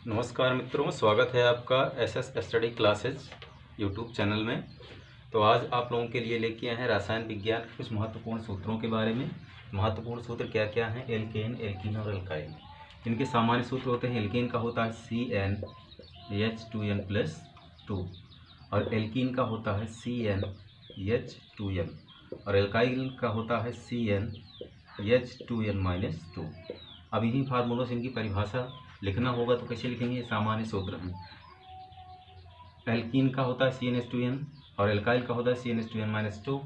नमस्कार मित्रों, स्वागत है आपका SS study classes YouTube channel में। तो आज आप लोगों के लिए लेके आए हैं रसायन विज्ञान के कुछ महत्वपूर्ण सूत्रों के बारे में। महत्वपूर्ण सूत्र क्या क्या हैं? एल्केन, एल्कीन और एल्काइल। इनके सामान्य सूत्र होते हैं। एल्केन का होता है CnH2n+2 और एल्कीन का होता है CnH2n और एल्काइल का होता है CnH2n-2। अब इन्हीं फार्मूलों से इनकी परिभाषा लिखना होगा, तो कैसे लिखेंगे? सामान्य सूत्र हैं। एल्कीन का होता है CnH2n और एल्काइल का होता है CnH2n-2।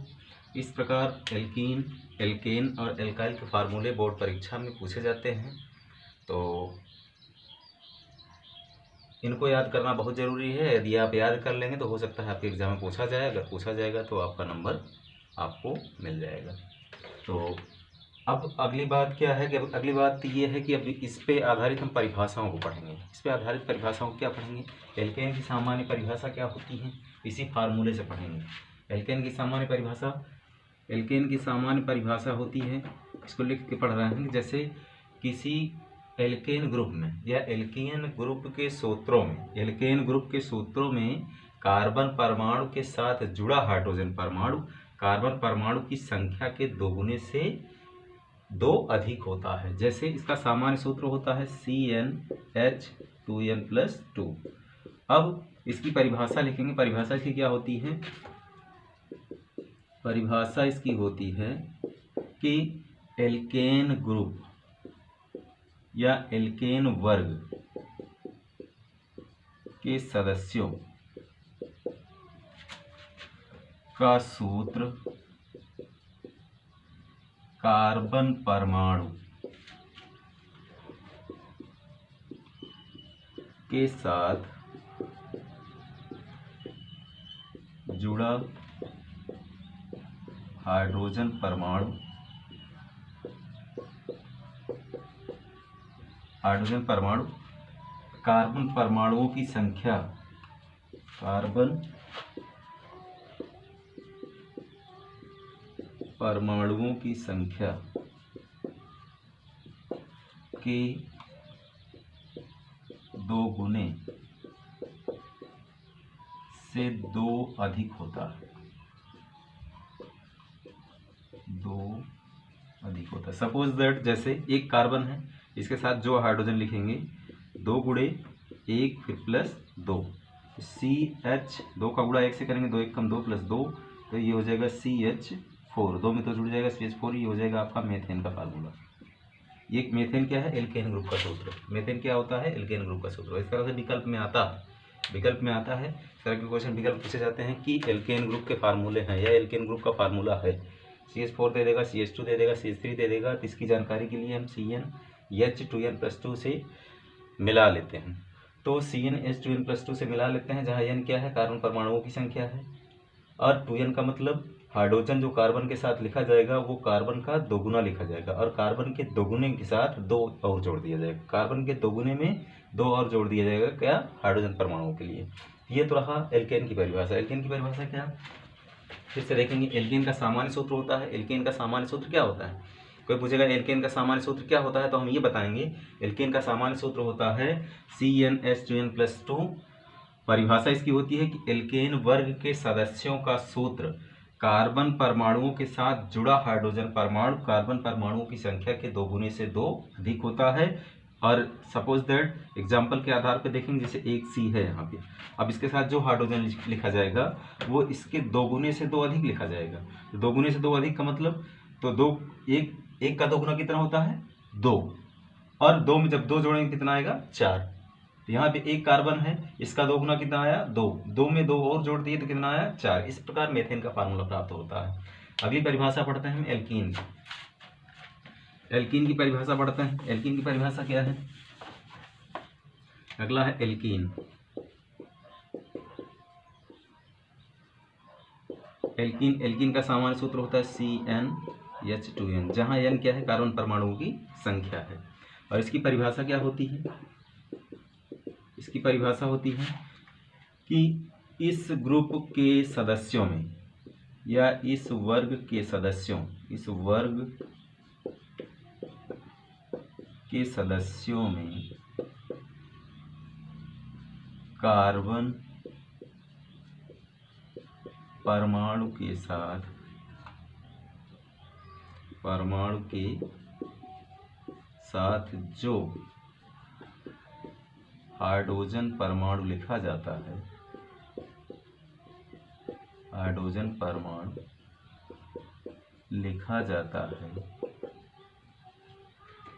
इस प्रकार एल्कीन, एल्केन और एल्काइल के फार्मूले बोर्ड परीक्षा में पूछे जाते हैं, तो इनको याद करना बहुत ज़रूरी है। यदि आप याद कर लेंगे तो हो सकता है आपके एग्जाम में पूछा जाए। अगर पूछा जाएगा तो आपका नंबर आपको मिल जाएगा। तो अब अगली बात क्या है कि अगली बात ये है कि अब इस पे आधारित हम परिभाषाओं को पढ़ेंगे। इस पे आधारित परिभाषाओं को क्या पढ़ेंगे? एल्केन की सामान्य परिभाषा क्या होती है, इसी फार्मूले से पढ़ेंगे। एल्केन की सामान्य परिभाषा होती है, इसको लिख के पढ़ रहे हैं। जैसे किसी एल्केन ग्रुप में या एल्केन ग्रुप के सूत्रों में कार्बन परमाणु के साथ जुड़ा हाइड्रोजन परमाणु कार्बन परमाणु की संख्या के दोगुने से 2 अधिक होता है। जैसे इसका सामान्य सूत्र होता है CnH2n+2। अब इसकी परिभाषा लिखेंगे। परिभाषा इसकी क्या होती है? परिभाषा इसकी होती है कि एल्केन ग्रुप या एल्केन वर्ग के सदस्यों का सूत्र कार्बन परमाणु के साथ जुड़ा हाइड्रोजन परमाणु कार्बन परमाणुओं की संख्या के 2 गुने से 2 अधिक होता है। सपोज दैट जैसे एक कार्बन है, इसके साथ जो हाइड्रोजन लिखेंगे 2 गुणे 1 फिर प्लस 2, CH 2 का गुणा 1 से करेंगे, 2 1 कम 2 प्लस 2, तो ये हो जाएगा CH4। 2 में तो जुड़ जाएगा CH4, ये हो जाएगा आपका मेथेन का फार्मूला। ये मेथेन क्या है? एल्केन ग्रुप का सूत्र। मेथेन क्या होता है? एल्केन ग्रुप का सूत्र। इस तरह से विकल्प में आता है। इस तरह के क्वेश्चन विकल्प पूछे जाते हैं कि एल्केन ग्रुप के फार्मूले हैं या एल्केन ग्रुप का फार्मूला है। CH4 दे देगा, CH2 दे देगा, CH3 दे देगा। तो इसकी जानकारी के लिए हम CnH2n+2 से मिला लेते हैं। तो CnH2n+2 से मिला लेते हैं, जहाँ n क्या है? कार्बन परमाणुओं की संख्या है, और 2n का मतलब हाइड्रोजन जो कार्बन के साथ लिखा जाएगा वो कार्बन का दोगुना लिखा जाएगा, और कार्बन के दोगुने के साथ 2 और जोड़ दिया जाएगा। कार्बन के दोगुने में 2 और जोड़ दिया जाएगा, क्या? हाइड्रोजन परमाणुओं के लिए। ये तो रहा एल्केन की परिभाषा। एल्केन की परिभाषा क्या? फिर से देखेंगे। एल्केन का सामान्य सूत्र होता है। एल्केन का सामान्य सूत्र क्या होता है? कोई पूछेगा एल्केन का सामान्य सूत्र क्या होता है, तो हम ये बताएंगे। एल्केन का सामान्य सूत्र होता है CnH2n+2। परिभाषा इसकी होती है कि एल्केन वर्ग के सदस्यों का सूत्र कार्बन परमाणुओं के साथ जुड़ा हाइड्रोजन परमाणु कार्बन परमाणुओं की संख्या के 2 गुने से 2 अधिक होता है। और सपोज दैट एग्जाम्पल के आधार पर देखेंगे, जैसे एक C है यहाँ पे। अब इसके साथ जो हाइड्रोजन लिखा जाएगा वो इसके 2 गुने से 2 अधिक लिखा जाएगा। 2 गुने से 2 अधिक का मतलब, तो एक का 2 गुना कितना होता है? 2, और 2 में जब 2 जोड़ेंगे कितना आएगा? 4। तो यहाँ पे एक कार्बन है, इसका 2 गुना कितना आया? 2। 2 में 2 और जोड़ दिए तो कितना आया? 4। इस प्रकार मेथेन का फार्मूला प्राप्त होता है। अगली परिभाषा पढ़ते हैं हम एल्कीन की। एल्कीन की परिभाषा पढ़ते हैं। एल्कीन की परिभाषा क्या है? अगला है एल्कीन। एल्कीन का सामान्य सूत्र होता है CnH2n, जहाँ n क्या है? कार्बन परमाणुओं की संख्या है। और इसकी परिभाषा क्या होती है? इसकी परिभाषा होती है कि इस ग्रुप के सदस्यों में या इस वर्ग के सदस्यों में कार्बन परमाणु के साथ जो हाइड्रोजन परमाणु लिखा जाता है,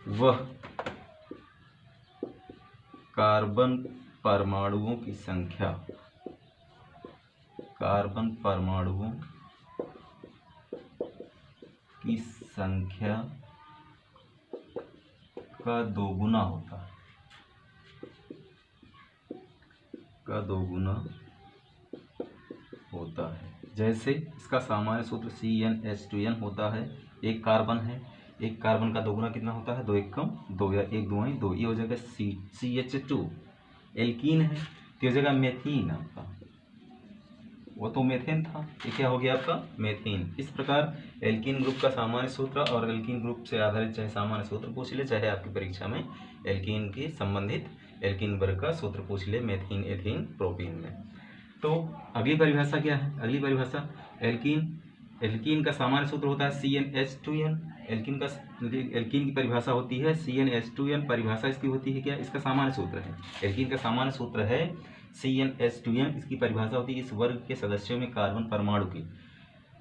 वह कार्बन परमाणुओं की संख्या का दोगुना होता है। जैसे इसका सामान्य सूत्र CnH2n होता है। एक कार्बन है, एक कार्बन का दोगुना कितना होता है? 2 एकम 2 या 1 2 2, ये हो जाएगा CH2। एल्कीन है तो हो जाएगा मेथीन आपका, वो तो मेथेन था, ये क्या हो गया आपका? मेथीन। इस प्रकार एल्कीन ग्रुप का सामान्य सूत्र और एल्कीन ग्रुप से आधारित चाहे सामान्य सूत्र पूछ ले, चाहे आपकी परीक्षा में एल्कीन के संबंधित एल्कीन वर्ग का सूत्र पूछ ले, मेथीन, एथीन, प्रोपीन में। तो अगली परिभाषा क्या है? अगली परिभाषा एल्कीन का सामान्य सूत्र होता है CnH2n। एल्कीन की परिभाषा होती है CnH2n। परिभाषा इसकी होती है क्या? इसका सामान्य सूत्र है, एल्कीन का सामान्य सूत्र है CnH2n। इसकी परिभाषा होती है इस वर्ग के सदस्यों में कार्बन परमाणु के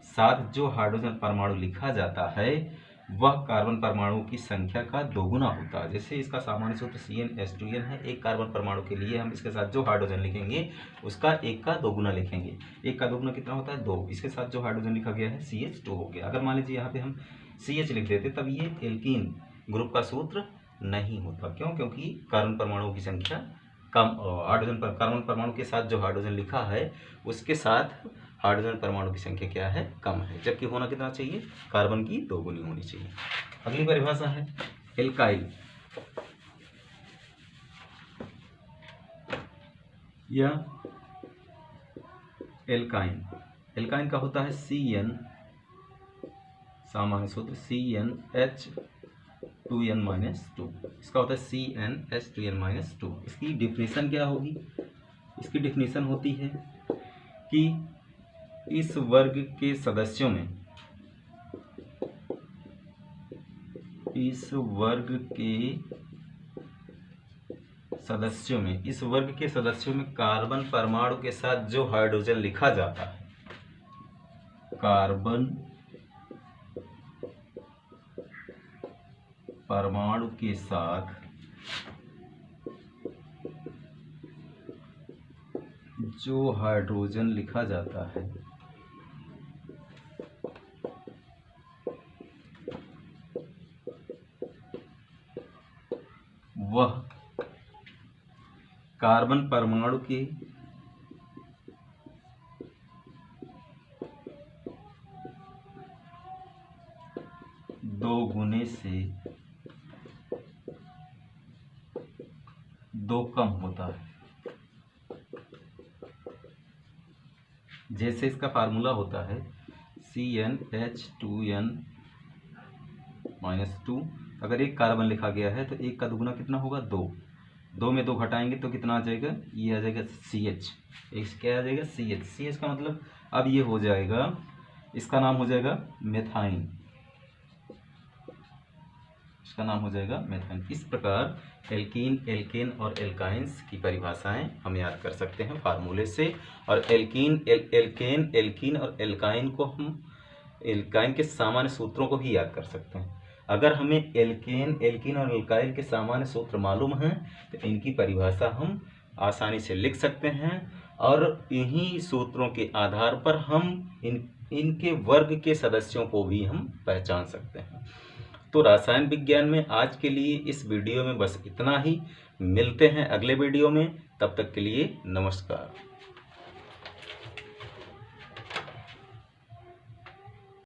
साथ जो हाइड्रोजन परमाणु लिखा जाता है वह कार्बन परमाणु की संख्या का दोगुना होता है। जैसे इसका सामान्य सूत्र CnH2n है, एक कार्बन परमाणु के लिए हम इसके साथ जो हाइड्रोजन लिखेंगे उसका 1 का दोगुना लिखेंगे। 1 का दोगुना कितना होता है? 2। इसके साथ जो हाइड्रोजन लिखा गया है CH2 हो गया। अगर मान लीजिए यहाँ पे हम CH लिख देते तब ये एल्कीन ग्रुप का सूत्र नहीं होता। क्यों? क्योंकि कार्बन परमाणुओं की संख्या कम, कार्बन परमाणु के साथ जो हाइड्रोजन लिखा है उसके साथ हाइड्रोजन परमाणु की संख्या क्या है? कम है, जबकि होना कितना चाहिए? कार्बन की दोगुनी होनी चाहिए। अगली परिभाषा है एल्काइल या एल्काइन का होता है सामान्य सूत्र CnH2n-2। इसका होता है CnH2n-2। इसकी डिफिनीशन क्या होगी? इसकी डिफिनीशन होती है कि इस वर्ग के सदस्यों में इस वर्ग के सदस्यों में कार्बन परमाणु के साथ जो हाइड्रोजन लिखा जाता है, कार्बन परमाणु के साथ जो हाइड्रोजन लिखा जाता है वह कार्बन परमाणु के दोगुने से 2 कम होता है। जैसे इसका फार्मूला होता है CnH2n-2। अगर एक कार्बन लिखा गया है तो 1 का दुगुना कितना होगा? 2। 2 में 2 घटाएंगे तो कितना आ जाएगा? ये आ जाएगा CH। क्या आ जाएगा? CH का मतलब अब ये हो जाएगा, इसका नाम हो जाएगा मेथाइन। इसका नाम हो जाएगा मेथाइन। इस प्रकार एल्केन और एल्काइंस की परिभाषाएं हम याद कर सकते हैं फार्मूले से। और एल्कीन और एल्काइन को हम एल्काइन के सामान्य सूत्रों को भी याद कर सकते हैं। अगर हमें एल्कीन और एल्काइल के सामान्य सूत्र मालूम हैं तो इनकी परिभाषा हम आसानी से लिख सकते हैं और इन्हीं सूत्रों के आधार पर हम इनके वर्ग के सदस्यों को भी हम पहचान सकते हैं। तो रसायन विज्ञान में आज के लिए इस वीडियो में बस इतना ही। मिलते हैं अगले वीडियो में, तब तक के लिए नमस्कार।